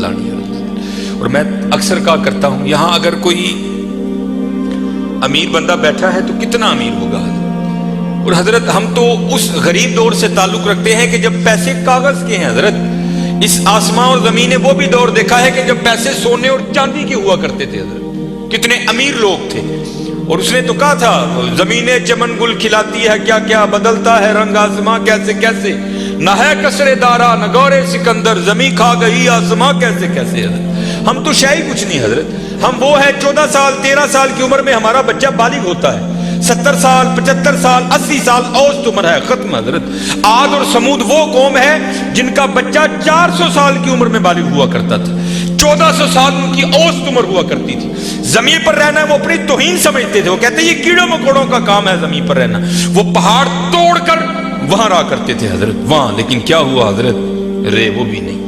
لانی ہے۔ اور میں اکثر کہا کرتا ہوں یہاں اگر کوئی امیر بندہ بیٹھا ہے تو کتنا امیر ہوگا حضرت، اور حضرت ہم تو اس غریب دور سے تعلق رکھتے ہیں کہ جب پیسے کاغذ کے ہیں حضرت۔ اس آسمان اور زمین نے وہ بھی دور دیکھا ہے کہ جب پیسے سونے اور چاندی کے ہوا کرتے تھے حضرت، کتنے امیر لوگ تھے۔ اور اس نے تو کہا تھا زمینیں چمن گل کھلاتی ہے کیا کیا، بدلتا ہے رنگ آسماں کیسے کیسے، نہ ہے کسرے دارا نہ گورے سکندر، زمین کھا گئی آسماں کیسے کیسے۔ حضرت ہم تو شے ہی کچھ نہیں حضرت، ہم وہ ہے 14 سال 13 سال کی عمر میں ہمارا بچہ بالغ ہوتا ہے، 70 سال 75 سال 80 سال اوسط عمر ہے، ختم حضرت۔ عاد اور سمود وہ قوم ہے جن کا بچہ 400 سال کی عمر میں بالغ ہوا کرتا تھا، 1400 سال ان کی اوسط عمر ہوا کرتی تھی۔ زمین پر رہنا وہ اپنی توہین سمجھتے تھے، وہ کہتے یہ کیڑوں مکوڑوں کا کام ہے زمین پر رہنا۔ وہ پہاڑ توڑ کر وہاں رہا کرتے تھے حضرت، وہاں، لیکن کیا ہوا حضرت، رے وہ بھی نہیں۔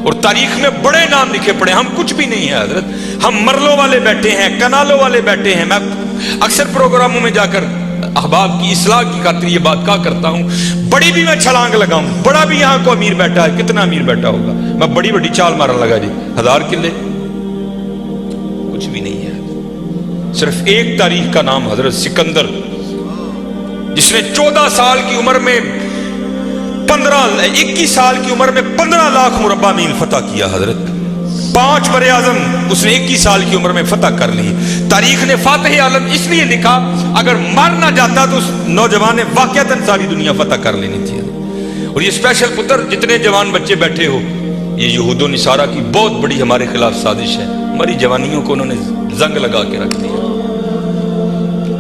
اور تاریخ میں بڑے نام لکھے پڑے، ہم کچھ بھی نہیں ہے حضرت، ہم مرلوں والے بیٹھے ہیں، کنالوں والے بیٹھے ہیں۔ میں اکثر پروگراموں میں جا کر احباب کی اصلاح کی خاطر یہ بات کہا کرتا ہوں، بڑی بھی میں چھلانگ لگاؤں، بڑا بھی یہاں کو امیر بیٹھا ہے، کتنا امیر بیٹھا ہوگا، میں بڑی بڑی چال مارن لگا جی 1000 کلے، کچھ بھی نہیں ہے۔ صرف ایک تاریخ کا نام حضرت سکندر، جس نے 14 سال کی عمر میں 21 سال کی عمر میں 15 لاکھ مربع میل فتح کیا حضرت، 5 بر اعظم اس نے 21 سال کی عمر میں فتح کر لی۔ تاریخ نے فاتح عالم اس لیے لکھا، اگر مر نہ جاتا تو اس نوجوان نے واقعتاً ساری دنیا فتح کر لینی تھی۔ اور یہ اسپیشل پتر جتنے جوان بچے بیٹھے ہو، یہ یہود و نصارہ کی بہت بڑی ہمارے خلاف سازش ہے، ہماری جوانیوں کو انہوں نے زنگ لگا کے رکھ دیا۔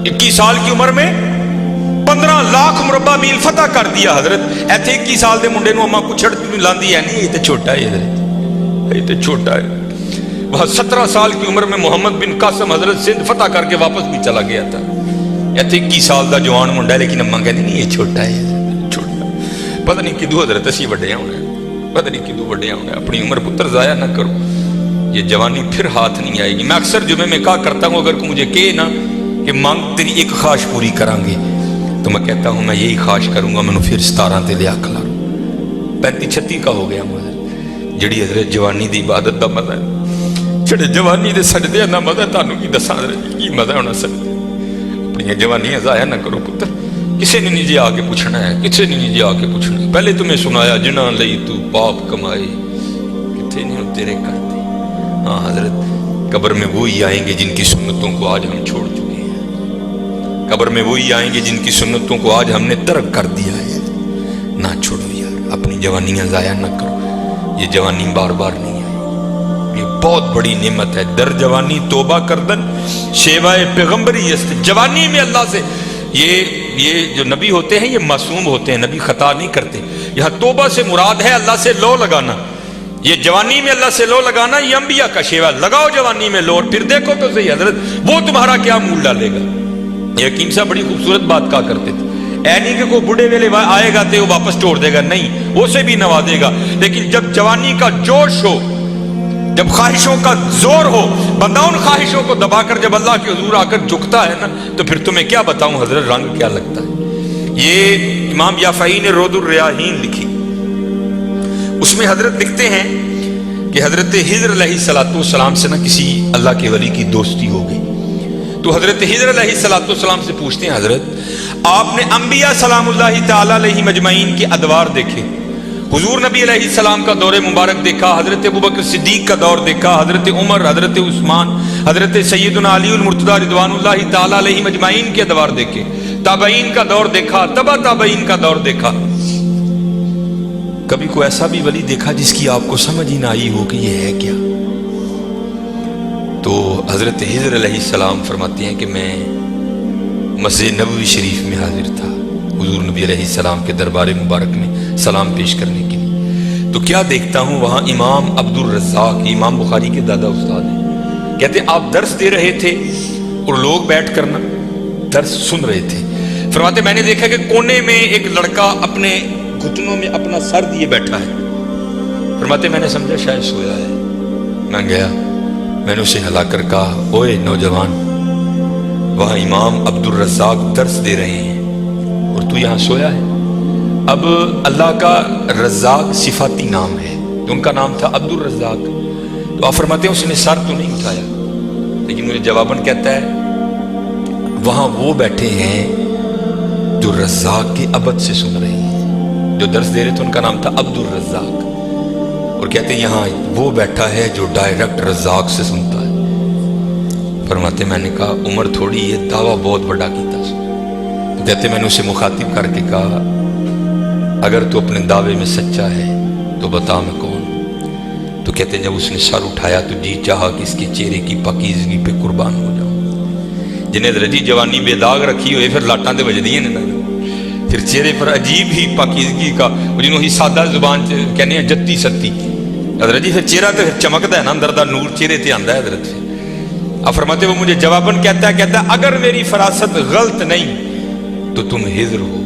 21 سال کی عمر میں 15 لاکھ مربع میل فتح کر دیا حضرت۔ ایتھے 21 سال دے منڈے نو اما کچھڑ لاندی ہے نہیں، یہ تو چھوٹا ہے حضرت، یہ تو چھوٹا ہے۔ وہاں 17 سال کی عمر میں محمد بن قاسم حضرت سندھ فتح کر کے واپس بھی چلا گیا تھا۔ ایتھے 21 سال دا جوان منڈا ہے، لیکن اما کہندی نہیں یہ چھوٹا ہے، چھوٹا۔ پتہ نہیں کدو حضرت اسی وڈے ہونے، پتہ نہیں کدو وڈے ہونے۔ اپنی عمر پتر ضائع نہ کرو، یہ جوانی پھر ہاتھ نہیں آئے گی۔ میں اکثر جمعے میں کہا کرتا ہوں، اگر کوئی مجھے کہے نا کہ مانگ تیری ایک خواہش پوری کریں گے، تو میں کہتا ہوں میں یہی خواہش کروں گا، میں نے پھر 17 تے لیا کھلا 35-36 کا ہو گیا مجھے۔ جڑی حضرت جوانی دی عبادت دا مزہ ہے، جڑے جوانی دے سجدے دا مزہ ہے، تانوں کی دساں کی مزہ ہونا سجدے۔ اپنی جوانیاں ضائع نہ کرو پتر، کسے نے نہیں جی آ کے پوچھنا ہے، کسے نے نہیں جی آ کے پوچھنا ہے۔ پہلے تمہیں سنایا جنہاں لئی تو پاپ کمائے، کتھے نہیں تیرے کرتے۔ ہاں حضرت قبر میں وہی آئیں گے جن کی سنتوں کو آج ہم چھوڑ چکے ہیں، قبر میں وہی آئیں گے جن کی سنتوں کو آج ہم نے ترک کر دیا ہے۔ نہ چھوڑو یار، اپنی جوانیاں ضائع نہ کرو، یہ جوانی بار بار نہیں آئی، یہ بہت بڑی نعمت ہے۔ در جوانی توبہ کردن شیوائے پیغمبری است۔ جوانی میں اللہ سے، یہ جو نبی ہوتے ہیں یہ معصوم ہوتے ہیں، نبی خطا نہیں کرتے۔ یہاں توبہ سے مراد ہے اللہ سے لو لگانا، یہ جوانی میں اللہ سے لو لگانا یہ انبیاء کا شیوا۔ لگاؤ جوانی میں لو، اور پھر دیکھو تو صحیح حضرت وہ تمہارا کیا مول ڈالے گا۔ یہ حکیم صاحب بڑی خوبصورت بات کہا کرتے تھے، اے نہیں کہ کوئی بڑھے ویلے آئے گا تو وہ واپس توڑ دے گا، نہیں، وہ سے بھی نوازے گا۔ لیکن جب جوانی کا جوش ہو، جب خواہشوں کا زور ہو، بندہ ان خواہشوں کو دبا کر جب اللہ کے حضور آ کر جھکتا ہے نا، تو پھر تمہیں کیا بتاؤں حضرت رنگ کیا لگتا ہے۔ یہ امام یافعی نے رود الریاحین لکھی، اس میں حضرت لکھتے ہیں کہ حضرت خضر علیہ السلام سے نہ کسی اللہ کے ولی کی دوستی ہو گئی، تو حضرت خضر علیہ السلام سے پوچھتے ہیں حضرت آپ نے انبیاء سلام اللہ تعالیٰ علیہ مجمعین کے ادوار دیکھے، حضور نبی علیہ السلام کا دور مبارک دیکھا، حضرت ابوبکر صدیق کا دور دیکھا، حضرت عمر، حضرت عثمان، حضرت سیدنا علی المرتضی رضوان اللہ تعالیٰ علیہ مجمعین کے ادوار دیکھے، تابعین کا دور دیکھا، تبع تابعین کا دور دیکھا، کبھی کوئی ایسا بھی ولی دیکھا جس کی آپ کو سمجھ ہی نہ آئی ہو کہ یہ ہے کیا؟ تو حضرت خضر علیہ السلام فرماتے ہیں کہ میں مسجد نبوی شریف میں حاضر تھا حضور نبی علیہ السلام کے دربار مبارک میں سلام پیش کرنے کے لیے، تو کیا دیکھتا ہوں وہاں امام عبد الرزاق، امام بخاری کے دادا استاد ہیں، کہتے ہیں آپ درس دے رہے تھے اور لوگ بیٹھ کر نا درس سن رہے تھے۔ فرماتے میں نے دیکھا کہ کونے میں ایک لڑکا اپنے گھٹنوں میں اپنا سر دیے بیٹھا ہے، فرماتے میں نے سمجھا شاید سویا ہے، میں گیا، میں نے اسے ہلا کر کہا اوئے نوجوان، وہاں امام عبد الرزاق درس دے رہے ہیں اور تو یہاں سویا ہے۔ اب اللہ کا رزاق صفاتی نام ہے، تو ان کا نام تھا عبد الرزاق. تو آپ فرماتے ہیں اس نے سر تو نہیں اٹھایا, لیکن مجھے جواباً کہتا ہے وہاں وہ بیٹھے ہیں جو رزاق کے ابد سے سن رہے ہیں. جو درس دے رہے تھے ان کا نام تھا عبد الرزاق, اور کہتے ہیں یہاں وہ بیٹھا ہے جو ڈائریکٹ رزاق سے سنتا ہے. فرماتے میں نے کہا عمر تھوڑی یہ دعویٰ بہت بڑا کیتا. تو کہتے میں نے اسے مخاطب کر کے کہا اگر تو اپنے دعوے میں سچا ہے تو بتا میں کون. تو کہتے ہیں جب اس نے سر اٹھایا تو جی چاہا کہ اس کے چہرے کی پاکیزگی پہ قربان ہو جاؤں. جنہیں درجی جوانی بے داغ رکھی ہوئے پھر لاٹاں تے وجدی ہیں نا, پھر چہرے پر عجیب ہی پاکیزگی کا جنہوں ہی سادہ زبان کہنے ہیں جتی ستی حضرت جی. پھر چہرہ تو پھر چمکتا ہے نا, اندر دا نور چہرے تے آندا ہے حضرت. پھر اب فرماتے وہ مجھے جواباً کہتا ہے اگر میری فراست غلط نہیں تو تم ہجر ہو.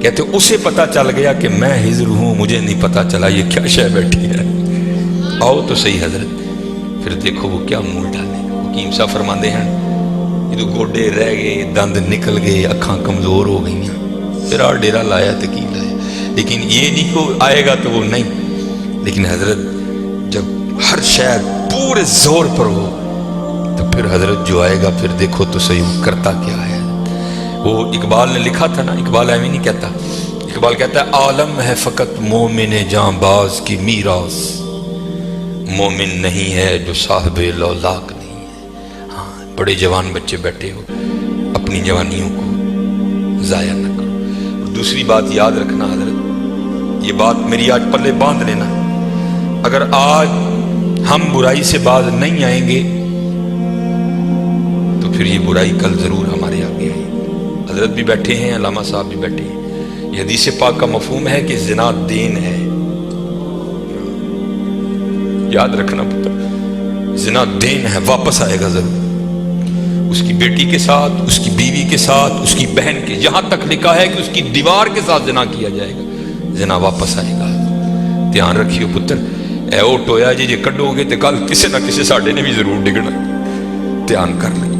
کہتے اسے پتہ چل گیا کہ میں ہجر ہوں, مجھے نہیں پتہ چلا یہ کیا شے بیٹھی ہے. آؤ تو صحیح حضرت. پھر دیکھو وہ کیا منہ ڈالے. حکیم صاحب فرماندے ہیں جدو گوڈے رہ گئے, دند نکل گئے, اکھاں کمزور ہو گئی, پھر آ ڈیرا لایا تو کی لایا. لیکن یہ نہیں کہ آئے گا تو وہ نہیں. لیکن حضرت جب ہر شے پورے زور پر ہو تو پھر حضرت جو آئے گا پھر دیکھو تو صحیح وہ کرتا کیا ہے. وہ اقبال نے لکھا تھا نا, اقبال ایویں نہیں کہتا. اقبال کہتا ہے عالم ہے فقط مومن جاں باز کی میراث, مومن نہیں ہے جو صاحب لولاک نہیں ہے. ہاں بڑے جوان بچے بیٹھے ہو, اپنی جوانیوں کو ضائع نہ کرو. اور دوسری بات یاد رکھنا حضرت, یہ بات میری آج پلے باندھ لینا, اگر آج ہم برائی سے باز نہیں آئیں گے تو پھر یہ برائی کل ضرور ہمارے آگے آئے. حضرت بھی بیٹھے ہیں, علامہ صاحب بھی بیٹھے ہیں. یہ حدیث پاک کا مفہوم ہے کہ زنا دین ہے. یاد رکھنا پتر, زنا دین ہے, واپس آئے گا ضرور. اس کی بیٹی کے ساتھ, اس کی بیوی کے ساتھ, اس کی بہن کے, یہاں تک لکھا ہے کہ اس کی دیوار کے ساتھ زنا کیا جائے گا, زنا واپس آئے گا. دھیان رکھیو پتر, اے او ٹویا جی جے کڈو گے تو کل کسی نہ کسی ساڈے نے بھی ضرور ڈگنا. دھیان کر لیں.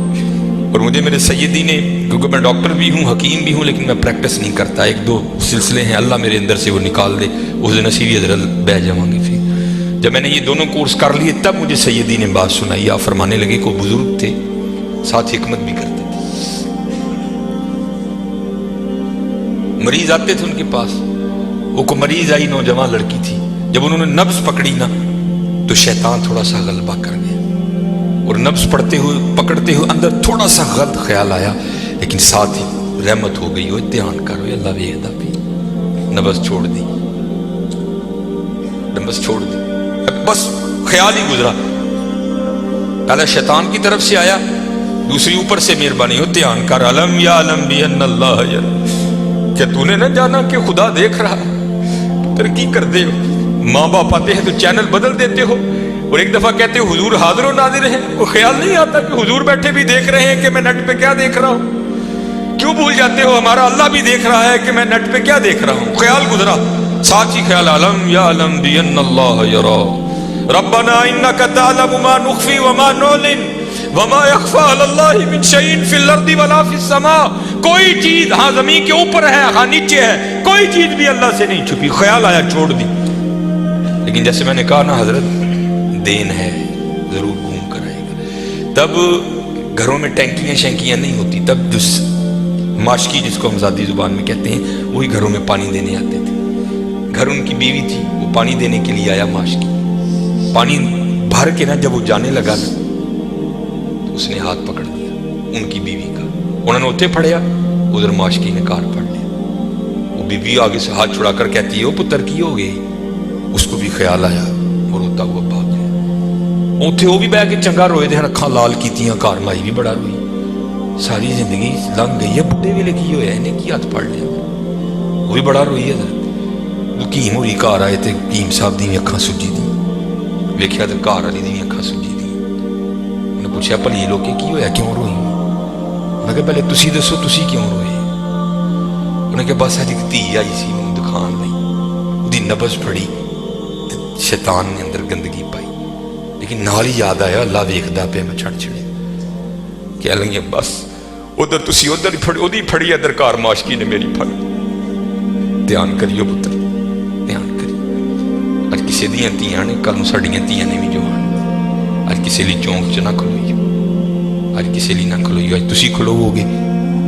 اور مجھے میرے سیدی نے, کیونکہ میں ڈاکٹر بھی ہوں, حکیم بھی ہوں, لیکن میں پریکٹس نہیں کرتا. ایک دو سلسلے ہیں, اللہ میرے اندر سے وہ نکال دے, اس دن اسی بھی حضرت بہ جاؤں گے. پھر جب میں نے یہ دونوں کورس کر لیے تب مجھے سیدی نے بات سنائی. آپ فرمانے لگے کو بزرگ تھے, ساتھ حکمت بھی کرتے تھے. مریض آتے تھے ان کے پاس, وہ کو مریض آئی, نوجوان لڑکی تھی. جب انہوں نے نبض پکڑی نا تو شیطان تھوڑا سا غلبہ کر گیا, اور نبض پڑھتے ہوئے پکڑتے ہوئے اندر تھوڑا سا غلط خیال آیا, لیکن ساتھ ہی رحمت ہو گئی. وہ دھیان کرو اللہ ویکھدا پی. نبض چھوڑ دی, نبض چھوڑ دی, بس خیال ہی گزرا. پہلا شیطان کی طرف سے آیا, دوسری اوپر سے مہربانی ہو. دھیان کر, علم یا علم بھی ان اللہ یرا. کیا تو نے نہ جانا کہ خدا دیکھ رہا؟ ترقی کر دے ہو, ماں باپ آتے ہیں تو چینل بدل دیتے ہو, اور ایک دفعہ کہتے ہو حضور حاضر و ناظر ہیں. وہ خیال نہیں آتا کہ حضور بیٹھے بھی دیکھ رہے ہیں کہ میں نیٹ پہ کیا دیکھ رہا ہوں. کیوں بھول جاتے ہو ہمارا اللہ بھی دیکھ رہا ہے کہ میں نیٹ پہ کیا دیکھ رہا ہوں. خیال گزرا, ساتھ ہی خیال علم یا علم بھی ان اللہ یرا ربنا انک تعلم ما نخفی وما نعلن وما یخفی علی اللہ من شیء فی الارض ولا فی السماء. کوئی چیز ہاں زمین کے اوپر ہے, ہاں نیچے ہے, کوئی چیز بھی اللہ سے نہیں چھپی. خیال آیا, چھوڑ دی. لیکن جیسے میں نے کہا نا حضرت, دین ہے, ضرور گھوم کر آئے گا. تب گھروں میں ٹینکیاں شینکیاں نہیں ہوتی. تب جو ماشکی جس کو ہم ذاتی زبان میں کہتے ہیں, وہی گھروں میں پانی دینے آتے تھے. گھر ان کی بیوی تھی, وہ پانی دینے کے لیے آیا. ماشکی پانی بھر کے نا جب وہ جانے لگا نا تو اس نے ہاتھ پکڑ دیا ان کی بیوی کا. انہوں نے اتنے پھڑیا, ادھر ماشکی نے کار پڑ لیا. وہ بیوی آگے سے ہاتھ چھڑا کر کہتی ہے, وہ پتر کی ہو گئی. اس کو بھی خیال آیا, وہ روتا ہوا بھاگ گیا. اتنے وہ بھی بہ کے چنگا روئے تھے, اکھاں لال کیتیاں. گھر مائی بھی بڑا روئی. ساری زندگی لنگ گئی ہے, بڈھے ویلے کی ہویا, انہیں کی ہاتھ پڑ لیا. وہ بھی بڑا روئی ہے. حکیم ہوری گھر آئے تو حکیم صاحب دی اکھاں سجی دی. ویکھیا تو گھر والی دی اکھاں سجی دی. انہیں پوچھا بھلی لوگ کی ہویا, کیوں روئی؟ میں کہا پہلے تسی دسو, تسی کیوں روئے؟ انہیں کہا بس اج دھی آئی سی مینوں دکھان لئی, دی نبض پھڑی, شیطان نے اندر گندگی پائی. لیکن نال ہی یاد آیا اللہ ویکھدا پیا, میں چھڑ چھڑے. کہہ لیں گے بس ادھر تسی ادھر پھڑی, ادھی پھڑی ادھر کار ماشکی نے میری پھڑ. دھیان کریو پتر, دھیان کریو. اج ਕਿਸੇ ਦੀਆਂ ਧੀਆਂ ਨੇ, ਕੱਲ ਨੂੰ ਸਾਡੀਆਂ ਧੀਆਂ ਨੇ ਵੀ ਜਵਾਨ। ਅੱਜ ਕਿਸੇ ਲਈ ਚੌਂਕ 'ਚ ਨਾ ਖਲੋਈਓ, ਅੱਜ ਕਿਸੇ ਲਈ ਨਾ ਖਲੋਈਓ, ਅੱਜ ਤੁਸੀਂ ਖਲੋਵੋਗੇ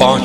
5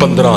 15